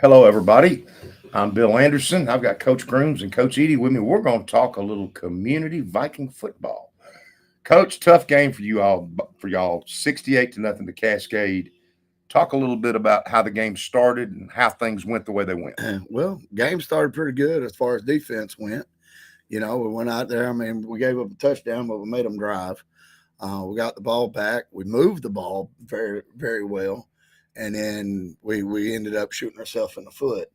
Hello, everybody. I'm Bill Anderson. I've got Coach Grooms and Coach Edie with me. We're going to talk a little community Viking football. Coach, tough game for you all. For y'all, 68-0 to Cascade. Talk a little bit about how the game started and how things went the way they went. Well, game started pretty good as far as defense went. We went out there. I mean, we gave up a touchdown, but we made them drive. We got the ball back. We moved the ball very, very well. And then we ended up shooting ourselves in the foot.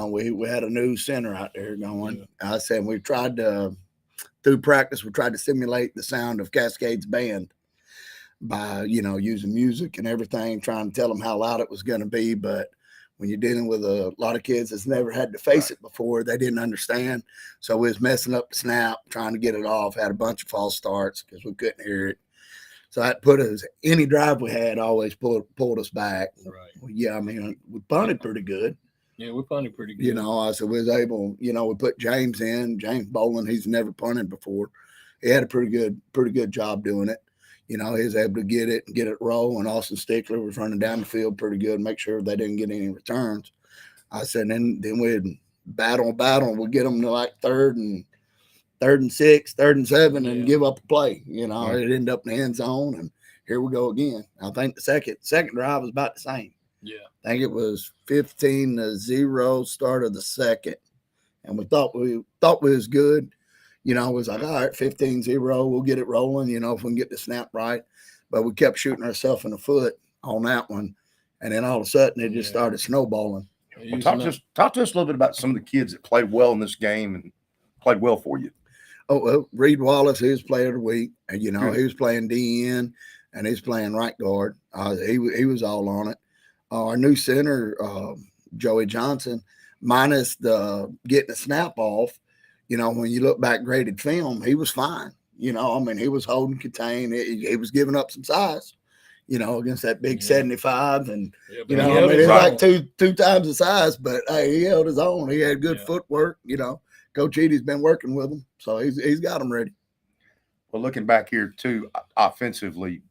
We had a new center out there going. I said we tried to, through practice, we tried to simulate the sound of Cascade's band by, using music and everything, trying to tell them how loud it was going to be. But when you're dealing with a lot of kids that's never had to face it before, they didn't understand. So we was messing up the snap, trying to get it off, had a bunch of false starts because we couldn't hear it. So that put us, any drive we had always pulled us back. Right. Yeah, I mean, we punted pretty good. Yeah, we punted pretty good. So we was able, we put James in, James Boland. He's never punted before. He had a pretty good job doing it. He was able to get it roll. And Austin Stickler was running down the field pretty good, make sure they didn't get any returns. I said, then we'd battle. We'd get them to like third and 6, 3rd and 7, and give up a play. It ended up in the end zone, and here we go again. I think the second drive was about the same. Yeah. I think it was 15-0 start of the second, and we thought we was good. It was like, all right, 15-0, we'll get it rolling, if we can get the snap right. But we kept shooting ourselves in the foot on that one, and then all of a sudden it just started snowballing. Well, talk to us a little bit about some of the kids that played well in this game and played well for you. Oh, well, Reed Wallace, he was player of the week. And, he was playing DN, and he's playing right guard. He was all on it. Our new center, Joey Johnson, minus the getting the snap off, when you look back graded film, he was fine. He was holding contained. He was giving up some size, against that big 75. And, it's like two times the size, but hey, he held his own. He had good footwork, Coach Edie's been working with him, so he's got them ready. Well, looking back here, too, offensively,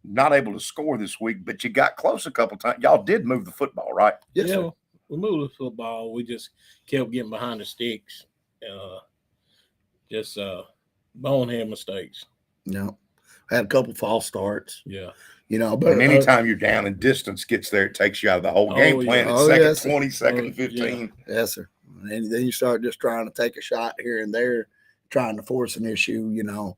not able to score this week, but you got close a couple times. Y'all did move the football, right? Yes, sir. We moved the football. We just kept getting behind the sticks. Bonehead mistakes. Had a couple false starts. Yeah. But and anytime you're down and distance gets there, it takes you out of the whole game plan. It's second 20, second 15. Yes, sir. And then you start just trying to take a shot here and there, trying to force an issue,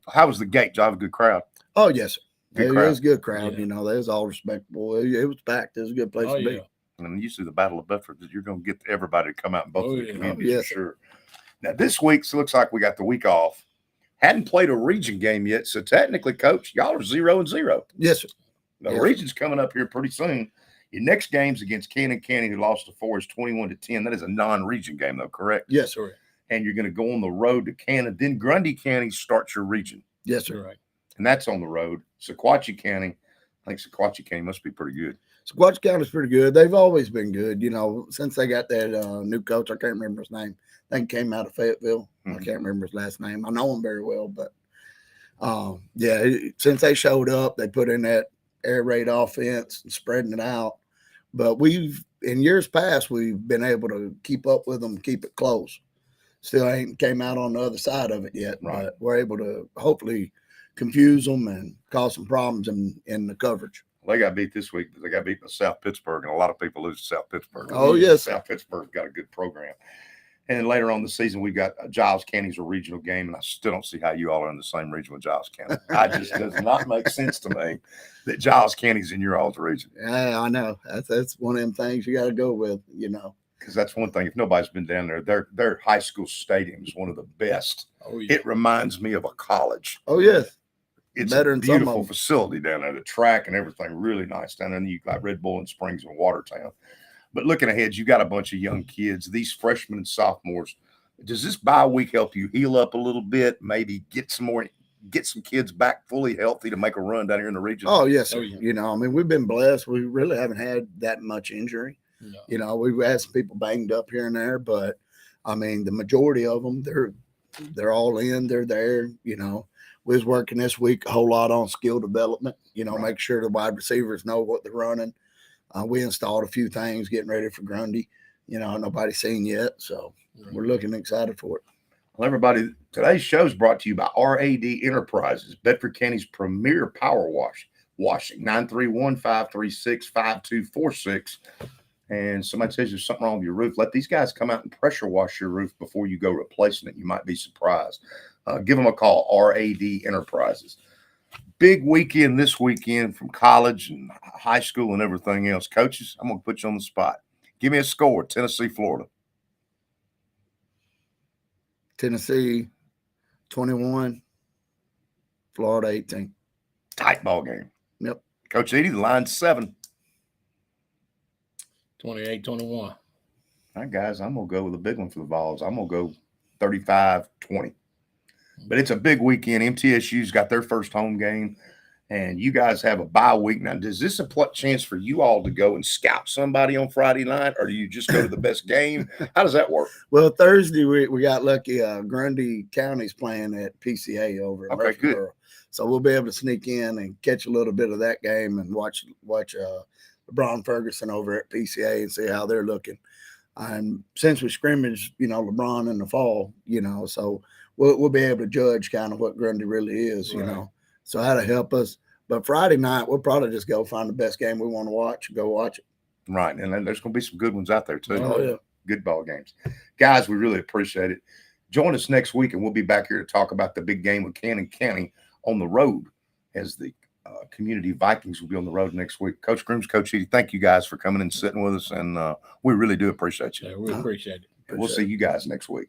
How was the gate? Did you have a good crowd? Oh, yes, sir. It was a good crowd. Yeah. They was all respectable. It was packed. It was a good place to be. And usually the Battle of Bedford, you're going to get everybody to come out in both of the communities for sure. Now, this week, it looks like we got the week off. Hadn't played a region game yet, so technically, Coach, y'all are 0-0. Yes, sir. The region's coming up here pretty soon. Your next game's against Cannon County, who lost to Forest 21-10. That is a non-region game, though, correct? Yes, sir. And you're going to go on the road to Cannon. Then Grundy County starts your region. Yes, sir. Right. And that's on the road. Sequatchie County, I think Sequatchie County must be pretty good. Sequatchie County's pretty good. They've always been good, since they got that new coach. I can't remember his name. I think he came out of Fayetteville. I can't remember his last name. I know him very well, but since they showed up, they put in that air raid offense and spreading it out. But in years past, we've been able to keep up with them, keep it close. Still ain't came out on the other side of it yet, right. But we're able to hopefully confuse them and cause some problems in the coverage. They got beat this week. They got beat by South Pittsburgh, and a lot of people lose to South Pittsburgh. Oh, yes. South Pittsburgh's got a good program. And then later on the season, we got Giles County's a regional game, and I still don't see how you all are in the same region with Giles County. It just does not make sense to me that Giles County's in your all's region. Yeah, I know. That's one of them things you got to go with, Because that's one thing. If nobody's been down there, their high school stadium is one of the best. Oh, yeah. It reminds me of a college. Oh, yes. It's better a than some beautiful of them. facility down there. The track and everything really nice down there. And you got Red Bull and Springs and Watertown. But looking ahead, you got a bunch of young kids. These freshmen and sophomores. Does this bye week help you heal up a little bit? Maybe get some kids back fully healthy to make a run down here in the region? Oh, yes, sir. Oh, yeah. We've been blessed. We really haven't had that much injury. No. We've had some people banged up here and there, but the majority of them, they're all in. They're there. You know, we was working this week a whole lot on skill development. You know, Right. make sure the wide receivers know what they're running. We installed a few things, getting ready for Grundy. You know, nobody's seen yet, so we're looking excited for it. Well, everybody, today's show is brought to you by RAD Enterprises, Bedford County's premier power washing, 931-536-5246. And somebody says there's something wrong with your roof, let these guys come out and pressure wash your roof before you go replacing it. You might be surprised. Give them a call, RAD Enterprises. Big weekend this weekend from college and high school and everything else. Coaches, I'm going to put you on the spot. Give me a score, Tennessee, Florida. Tennessee 21, Florida 18. Tight ball game. Yep. Coach Edie, the line's 7. 28-21. All right, guys, I'm going to go with a big one for the Vols. I'm going to go 35-20. But it's a big weekend. MTSU's got their first home game, and you guys have a bye week. Now, is this a chance for you all to go and scout somebody on Friday night, or do you just go to the best game? How does that work? Well, Thursday we got lucky. Grundy County's playing at PCA over in Murfreesboro, so we'll be able to sneak in and catch a little bit of that game and watch LeBron Ferguson over at PCA and see how they're looking. And since we scrimmaged, you know, LeBron in the fall, you know, so we'll be able to judge kind of what Grundy really is, you know. So that'll help us. But Friday night, we'll probably just go find the best game we want to watch, go watch it. Right, and then there's going to be some good ones out there too. Oh, yeah. Good ball games. Guys, we really appreciate it. Join us next week, and we'll be back here to talk about the big game with Cannon County on the road, as the Community Vikings will be on the road next week. Coach Grooms, Coach Edie, thank you guys for coming and sitting with us, and we really do appreciate you. Yeah, we appreciate it. We'll see you guys next week.